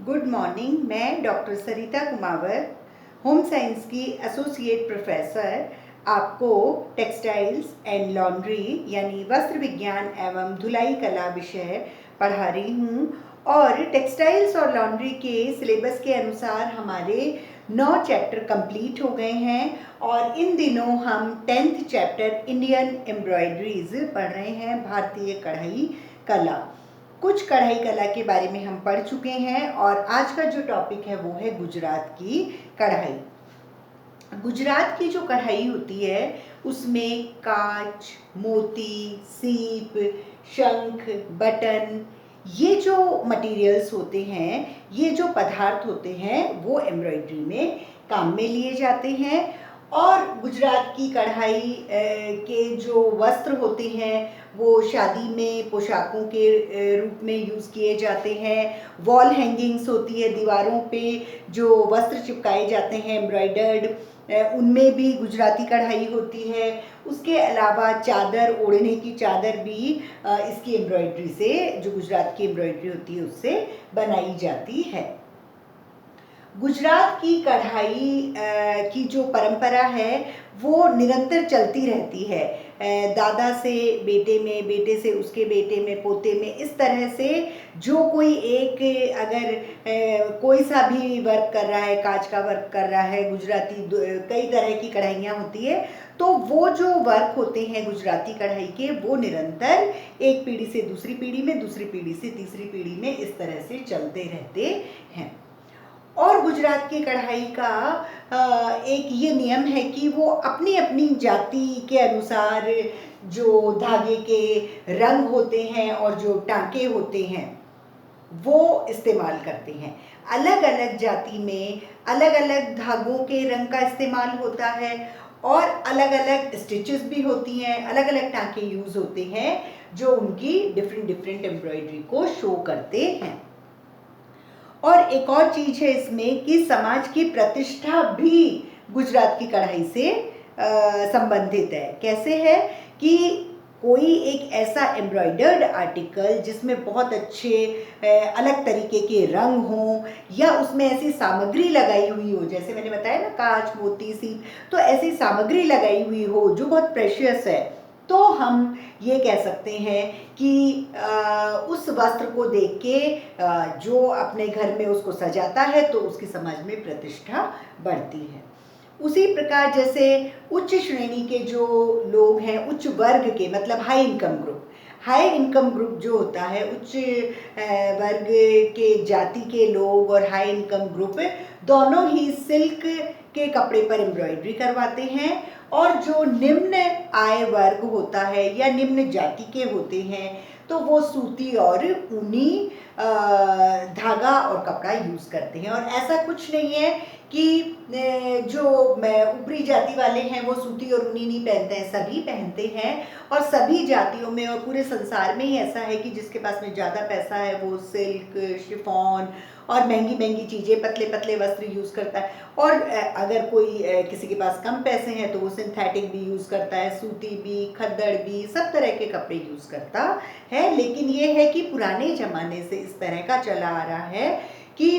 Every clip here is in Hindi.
Good morning. मैं डॉक्टर सरिता कुमावत, होम साइंस की एसोसिएट प्रोफेसर, आपको टेक्सटाइल्स एंड लॉन्ड्री यानी वस्त्र विज्ञान एवं धुलाई कला विषय पढ़ा रही हूँ। और टेक्सटाइल्स और लॉन्ड्री के सिलेबस के अनुसार हमारे 9 चैप्टर कंप्लीट हो गए हैं और इन दिनों हम 10th चैप्टर इंडियन एम्ब्रॉयडरीज पढ़ रहे हैं, भारतीय कढ़ाई कला। कुछ कढ़ाई कला के बारे में हम पढ़ चुके हैं और आज का जो टॉपिक है वो है गुजरात की कढ़ाई। गुजरात की जो कढ़ाई होती है उसमें कांच, मोती, सीप, शंख, बटन, ये जो मटेरियल्स होते हैं, ये जो पदार्थ होते हैं वो एम्ब्रॉयडरी में काम में लिए जाते हैं। और गुजरात की कढ़ाई के जो वस्त्र होते हैं वो शादी में पोशाकों के रूप में यूज़ किए जाते हैं। वॉल हैंगिंग्स होती है, दीवारों पे जो वस्त्र चिपकाए जाते हैं एम्ब्रॉयडर्ड, उनमें भी गुजराती कढ़ाई होती है। उसके अलावा चादर, ओढ़ने की चादर भी इसकी एम्ब्रॉयडरी से, जो गुजरात की एम्ब्रॉयडरी होती है उससे बनाई जाती है। गुजरात की कढ़ाई की जो परंपरा है वो निरंतर चलती रहती है। दादा से बेटे में, बेटे से उसके बेटे में, पोते में, इस तरह से जो कोई एक अगर कोई सा भी वर्क कर रहा है, कांच का वर्क कर रहा है, गुजराती कई तरह की कढ़ाइयाँ होती है, तो वो जो वर्क होते हैं गुजराती कढ़ाई के वो निरंतर एक पीढ़ी से दूसरी पीढ़ी में, दूसरी पीढ़ी से तीसरी पीढ़ी में इस तरह से चलते रहते हैं। और गुजरात की कढ़ाई का एक ये नियम है कि वो अपनी अपनी जाति के अनुसार जो धागे के रंग होते हैं और जो टांके होते हैं वो इस्तेमाल करते हैं। अलग अलग जाति में अलग अलग धागों के रंग का इस्तेमाल होता है और अलग अलग स्टिचेस भी होती हैं, अलग अलग टांके यूज़ होते हैं जो उनकी डिफरेंट एम्ब्रॉयडरी को शो करते हैं। और एक और चीज़ है इसमें कि समाज की प्रतिष्ठा भी गुजरात की कढ़ाई से संबंधित है। कैसे है कि कोई एक ऐसा एम्ब्रॉयडर्ड आर्टिकल जिसमें बहुत अच्छे अलग तरीके के रंग हों या उसमें ऐसी सामग्री लगाई हुई हो, जैसे मैंने बताया ना, कांच, मोती, सीप, तो ऐसी सामग्री लगाई हुई हो जो बहुत प्रेशियस है, तो हम ये कह सकते हैं कि उस वस्त्र को देख के जो अपने घर में उसको सजाता है तो उसकी समाज में प्रतिष्ठा बढ़ती है। उसी प्रकार जैसे उच्च श्रेणी के जो लोग हैं, उच्च वर्ग के, मतलब हाई इनकम ग्रुप जो होता है, उच्च वर्ग के जाति के लोग और हाई इनकम ग्रुप दोनों ही सिल्क के कपड़े पर एम्ब्रॉयडरी करवाते हैं। और जो निम्न आय वर्ग होता है या निम्न जाति के होते हैं तो वो सूती और ऊनी धागा और कपड़ा यूज़ करते हैं। और ऐसा कुछ नहीं है कि जो ऊपरी जाति वाले हैं वो सूती और ऊनी नहीं पहनते हैं, सभी पहनते हैं। और सभी जातियों में और पूरे संसार में ही ऐसा है कि जिसके पास में ज़्यादा पैसा है वो सिल्क, शिफॉन और महंगी चीज़ें, पतले पतले वस्त्र यूज़ करता है। और अगर कोई किसी के पास कम पैसे हैं तो वो सिंथेटिक भी यूज़ करता है, सूती भी, खद्दड़ भी, सब तरह के कपड़े यूज़ करता है। लेकिन ये है कि पुराने ज़माने से इस तरह का चला आ रहा है कि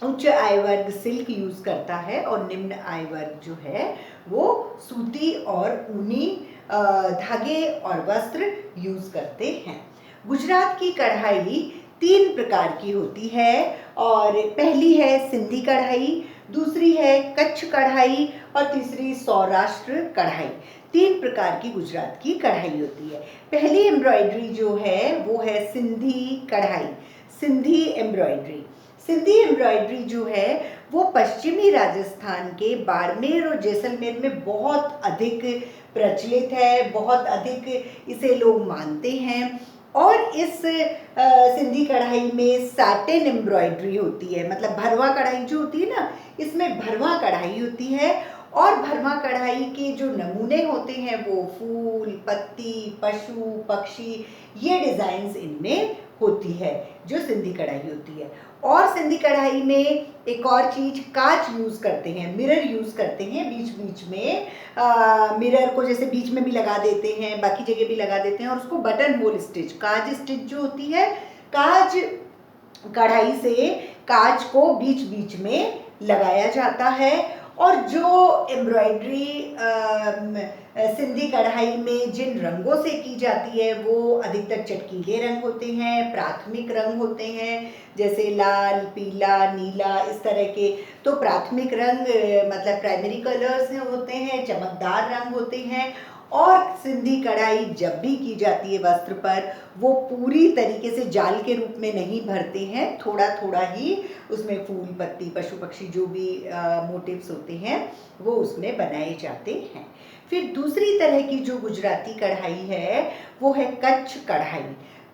उच्च आय वर्ग सिल्क यूज़ करता है और निम्न आय वर्ग जो है वो सूती और ऊनी धागे और वस्त्र यूज़ करते हैं। गुजरात की कढ़ाई 3 प्रकार की होती है और पहली है सिंधी कढ़ाई, दूसरी है कच्छ कढ़ाई और तीसरी सौराष्ट्र कढ़ाई। 3 प्रकार की गुजरात की कढ़ाई होती है। पहली एम्ब्रॉयडरी जो है वो है सिंधी कढ़ाई, सिंधी एम्ब्रॉयडरी जो है वो पश्चिमी राजस्थान के बाड़मेर और जैसलमेर में बहुत अधिक प्रचलित है, बहुत अधिक इसे लोग मानते हैं। और इस सिंधी कढ़ाई में सैटिन एम्ब्रॉयडरी होती है, मतलब भरवा कढ़ाई जो होती है ना, इसमें भरवा कढ़ाई होती है। और भरवा कढ़ाई के जो नमूने होते हैं वो फूल, पत्ती, पशु, पक्षी, ये डिज़ाइंस इनमें होती है जो सिंधी कढ़ाई होती है। और सिंधी कढ़ाई में एक और चीज़, कांच यूज़ करते हैं, मिरर यूज़ करते हैं बीच में। मिरर को जैसे बीच में भी लगा देते हैं, बाकी जगह भी लगा देते हैं। और उसको बटन होल स्टिच, काज स्टिच जो होती है, काज कढ़ाई से कांच को बीच बीच में लगाया जाता है। और जो एम्ब्रॉयडरी सिंधी कढ़ाई में जिन रंगों से की जाती है वो अधिकतर चटकीले रंग होते हैं, प्राथमिक रंग होते हैं, जैसे लाल, पीला, नीला, इस तरह के। तो प्राथमिक रंग मतलब प्राइमरी कलर्स होते हैं, चमकदार रंग होते हैं। और सिंधी कढ़ाई जब भी की जाती है वस्त्र पर, वो पूरी तरीके से जाल के रूप में नहीं भरते हैं, थोड़ा थोड़ा ही उसमें फूल, पत्ती, पशु पक्षी जो भी मोटिव्स होते हैं वो उसमें बनाए जाते हैं। फिर दूसरी तरह की जो गुजराती कढ़ाई है वो है कच्छ कढ़ाई।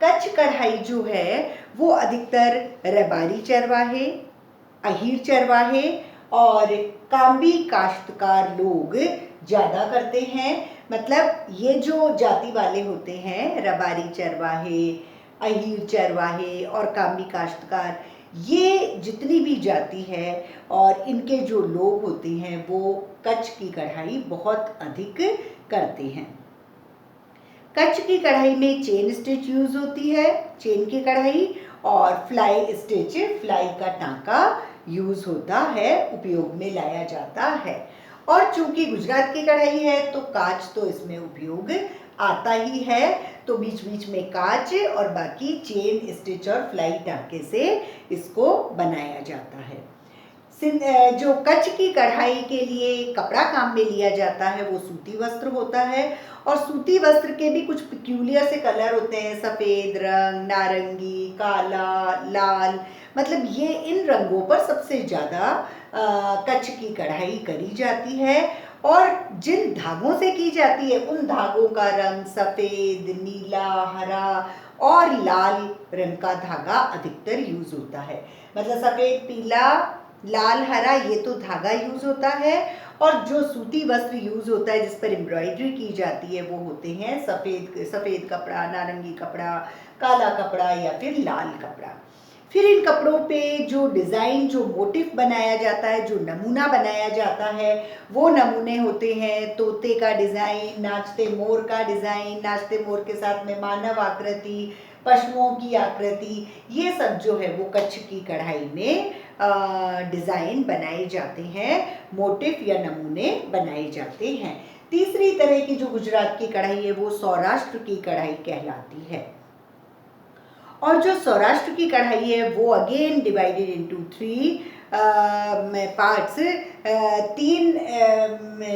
कच्छ कढ़ाई जो है वो अधिकतर रबारी चरवाहे, अहीर चरवाहे और काम्बी काश्तकार लोग ज़्यादा करते हैं। मतलब ये जो जाति वाले होते हैं, रबारी चरवाहे, अहीर चरवाहे और काम्बी काश्तकार, ये जितनी भी जाति है और इनके जो लोग होते हैं वो कच्छ की कढ़ाई बहुत अधिक करते हैं। कच्छ की कढ़ाई में चेन स्टिच यूज होती है, चेन की कढ़ाई, और फ्लाई स्टिच, फ्लाई का टांका यूज होता है, उपयोग में लाया जाता है। और चूंकि गुजरात की कढ़ाई है तो कांच तो इसमें उपयोग आता ही है, तो बीच बीच में कांच और बाकी चेन स्टिच और फ्लाई टांके से इसको बनाया जाता है। जो कच्छ की कढ़ाई के लिए कपड़ा काम में लिया जाता है वो सूती वस्त्र होता है। और सूती वस्त्र के भी कुछ पिक्यूलियर से कलर होते हैं, सफ़ेद रंग, नारंगी, काला, लाल, मतलब ये इन रंगों पर सबसे ज़्यादा कच्छ की कढ़ाई करी जाती है। और जिन धागों से की जाती है उन धागों का रंग सफ़ेद, नीला, हरा और लाल रंग का धागा अधिकतर यूज होता है। मतलब सफ़ेद, पीला, लाल, हरा ये तो धागा यूज होता है। और जो सूती वस्त्र यूज होता है जिस पर एम्ब्रॉयडरी की जाती है वो होते हैं सफ़ेद कपड़ा, नारंगी कपड़ा, काला कपड़ा या फिर लाल कपड़ा। फिर इन कपड़ों पे जो डिज़ाइन, जो मोटिफ बनाया जाता है, जो नमूना बनाया जाता है, वो नमूने होते हैं तोते का डिज़ाइन, नाचते मोर का डिज़ाइन, नाचते मोर के साथ में मानव आकृति, पशुओं की आकृति, ये सब जो है वो कच्छ की कढ़ाई में डिज़ाइन बनाए जाते हैं, मोटिफ या नमूने बनाए जाते हैं। तीसरी तरह की जो गुजरात की कढ़ाई है वो सौराष्ट्र की कढ़ाई कहलाती है। और जो सौराष्ट्र की कढ़ाई है वो अगेन डिवाइडेड इनटू 3 पार्ट्स, तीन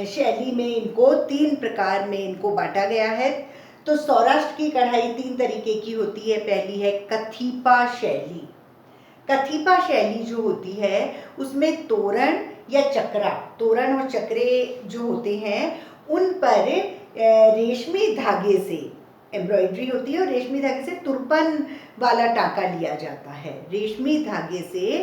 शैली में इनको, 3 प्रकार में इनको बांटा गया है। तो सौराष्ट्र की कढ़ाई 3 तरीके की होती है। पहली है कथीपा शैली। कथीपा शैली जो होती है उसमें तोरण या चक्रा, तोरण और चक्रे जो होते हैं उन पर रेशमी धागे से एम्ब्रॉयडरी होती है और रेशमी धागे से तुरपन वाला टांका लिया जाता है। रेशमी धागे से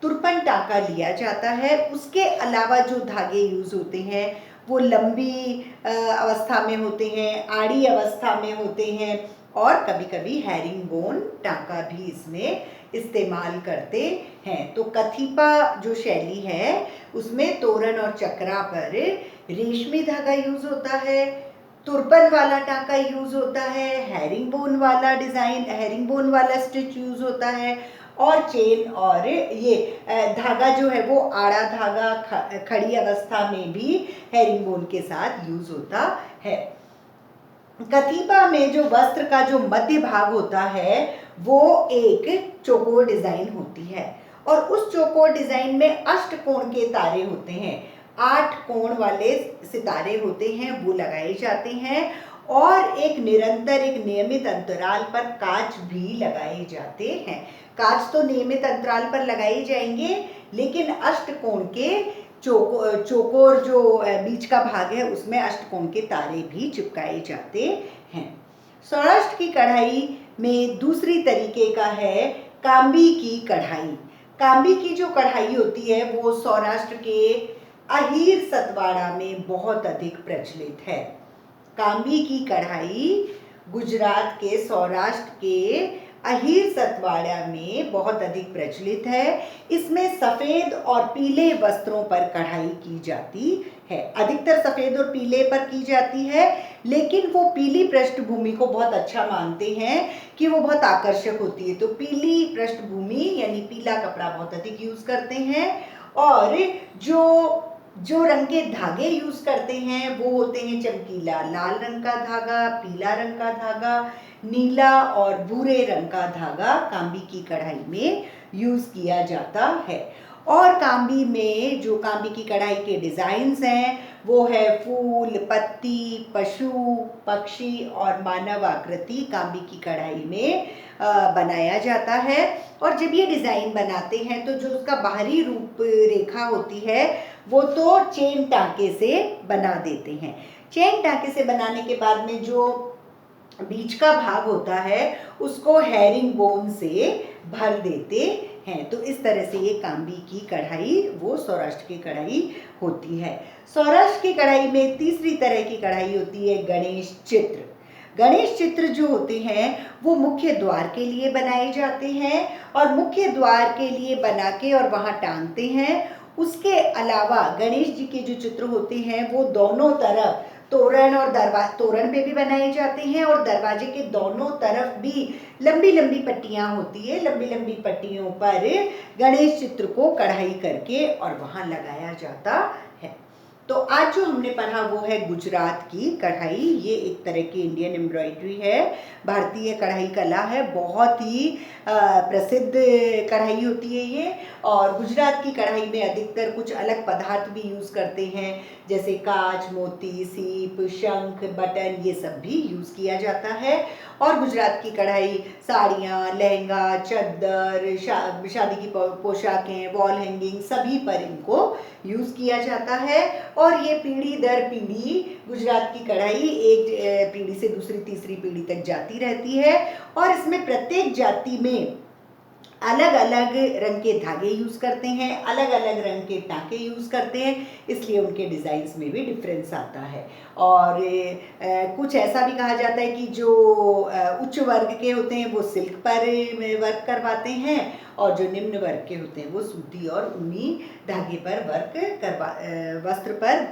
तुरपन टांका लिया जाता है। उसके अलावा जो धागे यूज होते हैं वो लंबी अवस्था में होते हैं, आड़ी अवस्था में होते हैं और कभी कभी हैरिंग बोन टांका भी इसमें इस्तेमाल करते हैं। तो कथीपा जो शैली है उसमें तोरण और चक्रा पर रेशमी धागा यूज होता है, तुरपन वाला टांका यूज होता है, हैरिंग बोन वाला डिज़ाइन, हैरिंग बोन वाला स्टिच यूज होता है और चेन और ये धागा जो है वो आड़ा धागा खड़ी अवस्था में भी हैरिंग बोन के साथ यूज होता है। कथीपा में जो वस्त्र का जो मध्य भाग होता है वो एक चौकोर डिजाइन होती है और उस चौकोर डिजाइन में अष्टकोण के तारे होते हैं, 8 कोण वाले सितारे होते हैं, वो लगाए जाते हैं और एक निरंतर, एक नियमित अंतराल पर कांच भी लगाए जाते हैं। कांच तो नियमित अंतराल पर लगाए जाएंगे लेकिन अष्टकोण के चौकोर जो बीच का भाग है उसमें अष्टकोण के तारे भी चिपकाए जाते हैं। सौराष्ट्र की कढ़ाई में दूसरी तरीके का है काम्बी की कढ़ाई। काम्बी की जो कढ़ाई होती है वो सौराष्ट्र के अहीर सतवाड़ा में बहुत अधिक प्रचलित है। काम्बी की कढ़ाई गुजरात के, सौराष्ट्र के अहीर सतवाड़ा में बहुत अधिक प्रचलित है। इसमें सफ़ेद और पीले वस्त्रों पर कढ़ाई की जाती है। अधिकतर सफ़ेद और पीले पर की जाती है, लेकिन वो पीली पृष्ठभूमि को बहुत अच्छा मानते हैं कि वो बहुत आकर्षक होती है, तो पीली पृष्ठभूमि यानी पीला कपड़ा बहुत अधिक यूज़ करते हैं। और जो जो रंग के धागे यूज़ करते हैं वो होते हैं चमकीला लाल रंग का धागा, पीला रंग का धागा, नीला और भूरे रंग का धागा कांबी की कढ़ाई में यूज़ किया जाता है। और कांबी में जो कांबी की कढ़ाई के डिज़ाइंस हैं वो है फूल, पत्ती, पशु, पक्षी और मानव आकृति कांबी की कढ़ाई में बनाया जाता है। और जब ये डिज़ाइन बनाते हैं तो जो उसका बाहरी रूप रेखा होती है वो तो चेन टाँके से बना देते हैं। चेन टाँके से बनाने के बाद में जो बीच का भाग होता है उसको हेरिंग बोन से भर देते हैं। तो इस तरह से ये कांबी की कढ़ाई वो सौराष्ट्र की कढ़ाई होती है। सौराष्ट्र की कढ़ाई में तीसरी तरह की कढ़ाई होती है गणेश चित्र। गणेश चित्र जो होते हैं वो मुख्य द्वार के लिए बनाए जाते हैं और मुख्य द्वार के लिए बना के और वहाँ टांगते हैं। उसके अलावा गणेश जी के जो चित्र होते हैं वो दोनों तरफ तोरण और तोरण पे भी बनाए जाते हैं और दरवाजे के दोनों तरफ भी लंबी लंबी पट्टियाँ होती है। लंबी लंबी पट्टियों पर गणेश चित्र को कढ़ाई करके और वहाँ लगाया जाता है। तो आज जो हमने पढ़ा वो है गुजरात की कढ़ाई। ये एक तरह की इंडियन एम्ब्रॉयडरी है, भारतीय कढ़ाई कला है, बहुत ही प्रसिद्ध कढ़ाई होती है ये। और गुजरात की कढ़ाई में अधिकतर कुछ अलग पदार्थ भी यूज़ करते हैं, जैसे कांच, मोती, सीप, शंख, बटन, ये सब भी यूज़ किया जाता है। और गुजरात की कढ़ाई साड़ियाँ, लहंगा, चद्दर, शादी की पोशाकें, वॉल हैंगिंग, सभी पर इनको यूज़ किया जाता है। और ये पीढ़ी दर पीढ़ी गुजरात की कढ़ाई एक पीढ़ी से दूसरी तीसरी पीढ़ी तक जाती रहती है। और इसमें प्रत्येक जाति में अलग अलग रंग के धागे यूज़ करते हैं, अलग अलग रंग के टाँके यूज़ करते हैं, इसलिए उनके डिज़ाइंस में भी डिफरेंस आता है। और कुछ ऐसा भी कहा जाता है कि जो उच्च वर्ग के होते हैं वो सिल्क पर वर्क करवाते हैं और जो निम्न वर्ग के होते हैं वो सूती और ऊनी धागे पर वस्त्र पर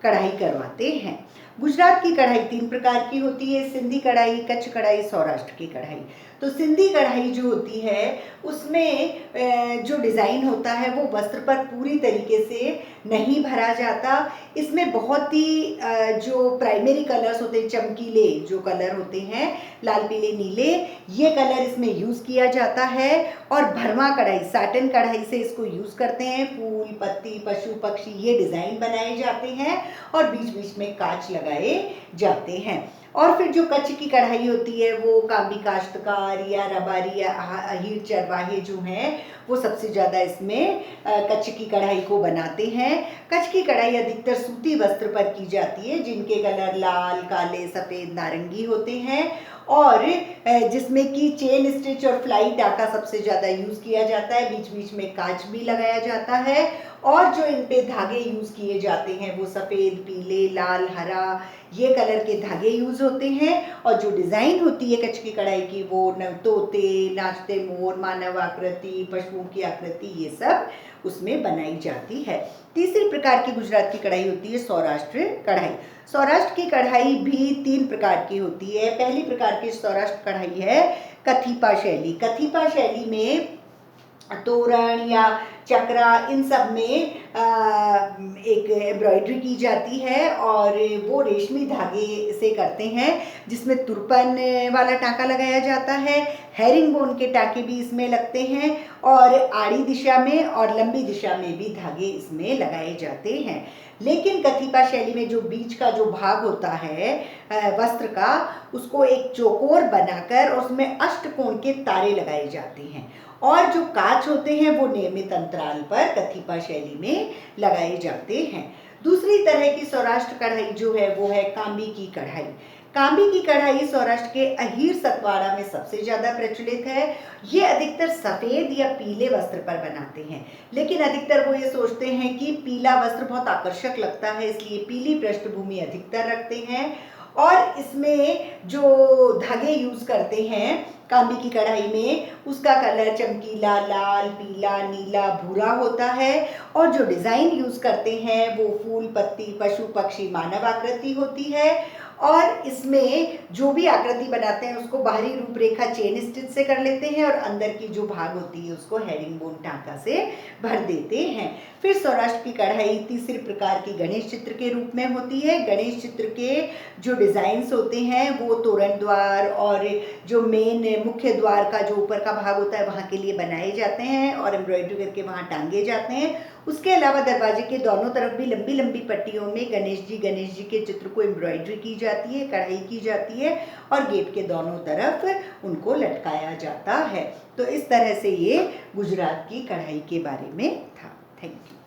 कढ़ाई करवाते हैं। गुजरात की कढ़ाई 3 प्रकार की होती है, सिंधी कढ़ाई, कच्छ कढ़ाई, सौराष्ट्र की कढ़ाई। तो सिंधी कढ़ाई जो होती है उसमें जो डिज़ाइन होता है वो वस्त्र पर पूरी तरीके से नहीं भरा जाता। इसमें बहुत ही जो प्राइमरी कलर्स होते हैं, चमकीले जो कलर होते हैं, लाल, पीले, नीले, ये कलर इसमें यूज़ किया जाता है। और भरवा कढ़ाई, साटन कढ़ाई से इसको यूज़ करते हैं। फूल, पत्ती, पशु, पक्षी, ये डिज़ाइन बनाए जाते हैं और बीच बीच में कांच लगाए जाते हैं। और फिर जो कच्छ की कढ़ाई होती है वो कांबी काश्तकार या रबारी या अहीर चरवाहे जो हैं वो सबसे ज़्यादा इसमें कच्छ की कढ़ाई को बनाते हैं। कच्छ की कढ़ाई अधिकतर सूती वस्त्र पर की जाती है जिनके कलर लाल, काले, सफ़ेद, नारंगी होते हैं और जिसमें कि चेन स्टिच और फ्लाई टाका सबसे ज़्यादा यूज़ किया जाता है। बीच बीच में कांच भी लगाया जाता है और जो इन पे धागे यूज़ किए जाते हैं वो सफ़ेद, पीले, लाल, हरा, ये कलर के धागे यूज़ होते हैं। और जो डिज़ाइन होती है कच्छ की कढ़ाई की वो तोते, नाचते मोर, मानव आकृति, पशुओं की आकृति, ये सब उसमें बनाई जाती है। तीसरी प्रकार की गुजरात की कढ़ाई होती है सौराष्ट्र कढ़ाई। सौराष्ट्र की कढ़ाई भी 3 प्रकार की होती है। पहली प्रकार की सौराष्ट्र कढ़ाई है कथीपा शैली। कथीपा शैली में तोरण या चक्रा, इन सब में एक एम्ब्रॉयडरी की जाती है और वो रेशमी धागे से करते हैं जिसमें तुरपन वाला टाँका लगाया जाता है। हेरिंग बोन के टाँके भी इसमें लगते हैं और आड़ी दिशा में और लंबी दिशा में भी धागे इसमें लगाए जाते हैं। लेकिन कथीपा शैली में जो बीच का जो भाग होता है वस्त्र का, उसको एक चौकोर बनाकर उसमें अष्टकोण के तारे लगाए जाते हैं और जो कांच होते हैं वो नियमित अंतराल पर कथीपा शैली में लगाए जाते हैं। दूसरी तरह की सौराष्ट्र कढ़ाई जो है वो है कांबी की कढ़ाई। कांबी की कढ़ाई सौराष्ट्र के अहीर सतवाड़ा में सबसे ज़्यादा प्रचलित है। ये अधिकतर सफ़ेद या पीले वस्त्र पर बनाते हैं, लेकिन अधिकतर वो ये सोचते हैं कि पीला वस्त्र बहुत आकर्षक लगता है, इसलिए पीली पृष्ठभूमि अधिकतर रखते हैं। और इसमें जो धागे यूज़ करते हैं कांबी की कढ़ाई में, उसका कलर चमकीला लाल, पीला, नीला, भूरा होता है। और जो डिज़ाइन यूज़ करते हैं वो फूल, पत्ती, पशु, पक्षी, मानव आकृति होती है। और इसमें जो भी आकृति बनाते हैं उसको बाहरी रूपरेखा चेन स्टिच से कर लेते हैं और अंदर की जो भाग होती है उसको हेरिंगबोन टांका से भर देते हैं। फिर सौराष्ट्र की कढ़ाई तीसरे प्रकार की गणेश चित्र के रूप में होती है। गणेश चित्र के जो डिज़ाइंस होते हैं वो तोरण द्वार और जो मेन मुख्य द्वार का जो ऊपर का भाग होता है वहाँ के लिए बनाए जाते हैं और एम्ब्रॉयडरी करके वहाँ टांगे जाते हैं। उसके अलावा दरवाजे के दोनों तरफ भी लंबी लंबी पट्टियों में गणेश जी के चित्र को एम्ब्रॉयडरी की जाती है, कढ़ाई की जाती है और गेट के दोनों तरफ उनको लटकाया जाता है। तो इस तरह से ये गुजरात की कढ़ाई के बारे में था। Thank you.